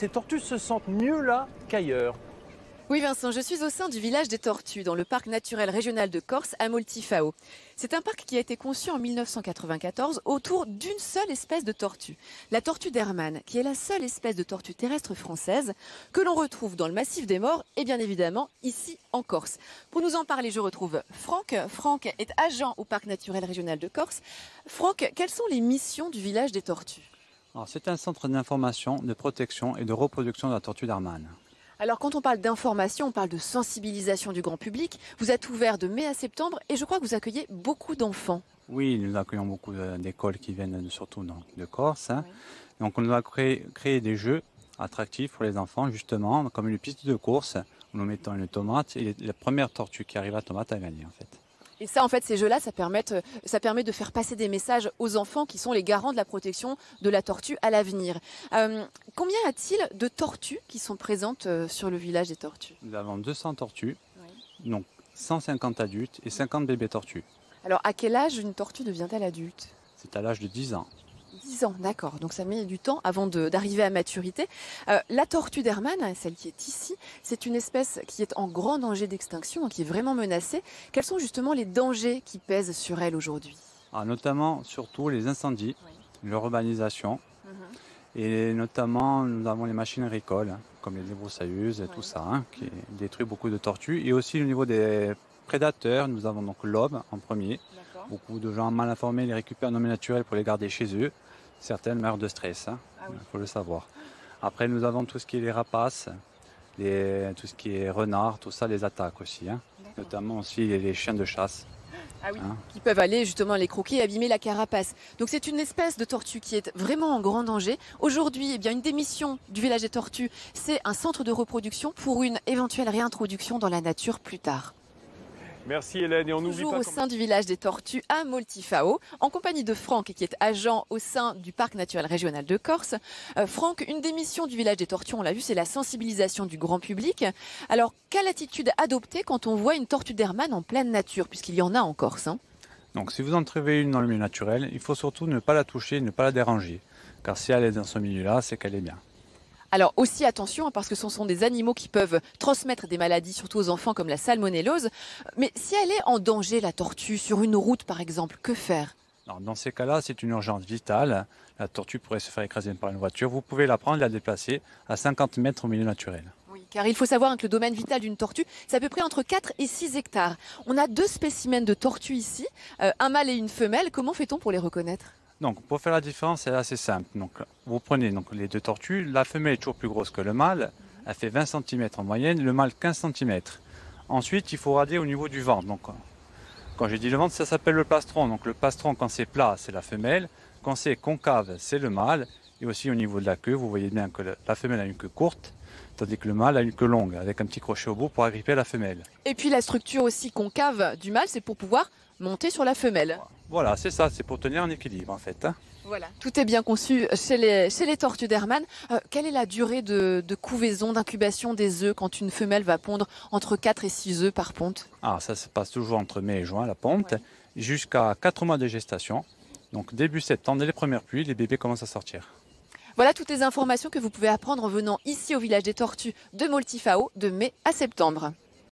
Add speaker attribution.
Speaker 1: Ces tortues se sentent mieux là qu'ailleurs.
Speaker 2: Oui Vincent, je suis au sein du village des tortues dans le parc naturel régional de Corse à Moltifao. C'est un parc qui a été conçu en 1994 autour d'une seule espèce de tortue, la tortue d'Hermann, qui est la seule espèce de tortue terrestre française que l'on retrouve dans le massif des Maures et bien évidemment ici en Corse. Pour nous en parler, je retrouve Franck. Franck est agent au parc naturel régional de Corse. Franck, quelles sont les missions du village des tortues?
Speaker 3: C'est un centre d'information, de protection et de reproduction de la tortue d'Hermann.
Speaker 2: Alors quand on parle d'information, on parle de sensibilisation du grand public. Vous êtes ouvert de mai à septembre et je crois que vous accueillez beaucoup d'enfants.
Speaker 3: Oui, nous accueillons beaucoup d'écoles qui viennent surtout de Corse.
Speaker 2: Oui.
Speaker 3: Donc on a créé des jeux attractifs pour les enfants, justement, comme une piste de course où nous mettons une tomate et la première tortue qui arrive à la tomate a gagné en fait.
Speaker 2: Et ça, en fait, ces jeux-là, ça permet de faire passer des messages aux enfants qui sont les garants de la protection de la tortue à l'avenir. Combien a-t-il de tortues qui sont présentes sur le village des tortues?
Speaker 3: Nous avons 200 tortues, donc 150 adultes et 50 bébés tortues.
Speaker 2: Alors, à quel âge une tortue devient-elle adulte?
Speaker 3: C'est à l'âge de 10 ans.
Speaker 2: 10 ans, d'accord. Donc ça met du temps avant d'arriver à maturité. La tortue d'Hermann, celle qui est ici, c'est une espèce qui est en grand danger d'extinction, qui est vraiment menacée. Quels sont justement les dangers qui pèsent sur elle aujourd'hui?
Speaker 3: Notamment, surtout les incendies, l'urbanisation et notamment nous avons les machines agricoles comme les débroussailleuses, tout ça, qui détruit beaucoup de tortues. Et aussi au niveau des prédateurs, nous avons donc l'aube en premier. Beaucoup de gens mal informés les récupèrent en milieu naturel pour les garder chez eux. Certaines meurent de stress, il faut le savoir. Après, nous avons tout ce qui est les rapaces, tout ce qui est renards, tout ça les attaque aussi. Notamment aussi les chiens de chasse.
Speaker 2: Ah oui, qui peuvent aller justement les croquer et abîmer la carapace. Donc c'est une espèce de tortue qui est vraiment en grand danger. Aujourd'hui, eh bien, une des missions du village des tortues, c'est un centre de reproduction pour une éventuelle réintroduction dans la nature plus tard.
Speaker 1: Merci Hélène et on n'oublie
Speaker 2: Toujours
Speaker 1: pas
Speaker 2: au sein du village des tortues à Moltifao, en compagnie de Franck qui est agent au sein du parc naturel régional de Corse. Franck, une des missions du village des tortues, on l'a vu, c'est la sensibilisation du grand public. Alors, quelle attitude adopter quand on voit une tortue d'Hermann en pleine nature, puisqu'il y en a en Corse?
Speaker 3: Donc si vous en trouvez une dans le milieu naturel, il faut surtout ne pas la toucher, ne pas la déranger. Car si elle est dans ce milieu-là, c'est qu'elle est bien.
Speaker 2: Alors aussi attention, parce que ce sont des animaux qui peuvent transmettre des maladies, surtout aux enfants, comme la salmonellose. Mais si elle est en danger, la tortue, sur une route par exemple, que faire?
Speaker 3: Alors, dans ces cas-là, c'est une urgence vitale. La tortue pourrait se faire écraser par une voiture. Vous pouvez la prendre et la déplacer à 50 mètres au milieu naturel.
Speaker 2: Oui, car il faut savoir que le domaine vital d'une tortue, c'est à peu près entre 4 et 6 hectares. On a 2 spécimens de tortues ici, un mâle et une femelle. Comment fait-on pour les reconnaître?
Speaker 3: Donc, pour faire la différence, c'est assez simple. Donc, vous prenez les 2 tortues. La femelle est toujours plus grosse que le mâle. Elle fait 20 cm en moyenne, le mâle 15 cm. Ensuite, il faut radier au niveau du ventre. Donc, quand j'ai dit le ventre, ça s'appelle le plastron. Donc, le plastron, quand c'est plat, c'est la femelle. Quand c'est concave, c'est le mâle. Et aussi au niveau de la queue, vous voyez bien que la femelle a une queue courte, tandis que le mâle a une queue longue, avec un petit crochet au bout pour agripper la femelle.
Speaker 2: Et puis la structure aussi concave du mâle, c'est pour pouvoir monter sur la femelle.
Speaker 3: Voilà, c'est ça, c'est pour tenir en équilibre en fait.
Speaker 2: Voilà, tout est bien conçu chez les tortues d'Hermann. Quelle est la durée de couvaison, d'incubation des œufs quand une femelle va pondre entre 4 et 6 œufs par ponte?
Speaker 3: Ça se passe toujours entre mai et juin, la ponte, jusqu'à 4 mois de gestation. Donc début septembre, dès les premières pluies, les bébés commencent à sortir.
Speaker 2: Voilà toutes les informations que vous pouvez apprendre en venant ici au village des tortues de Moltifao de mai à septembre.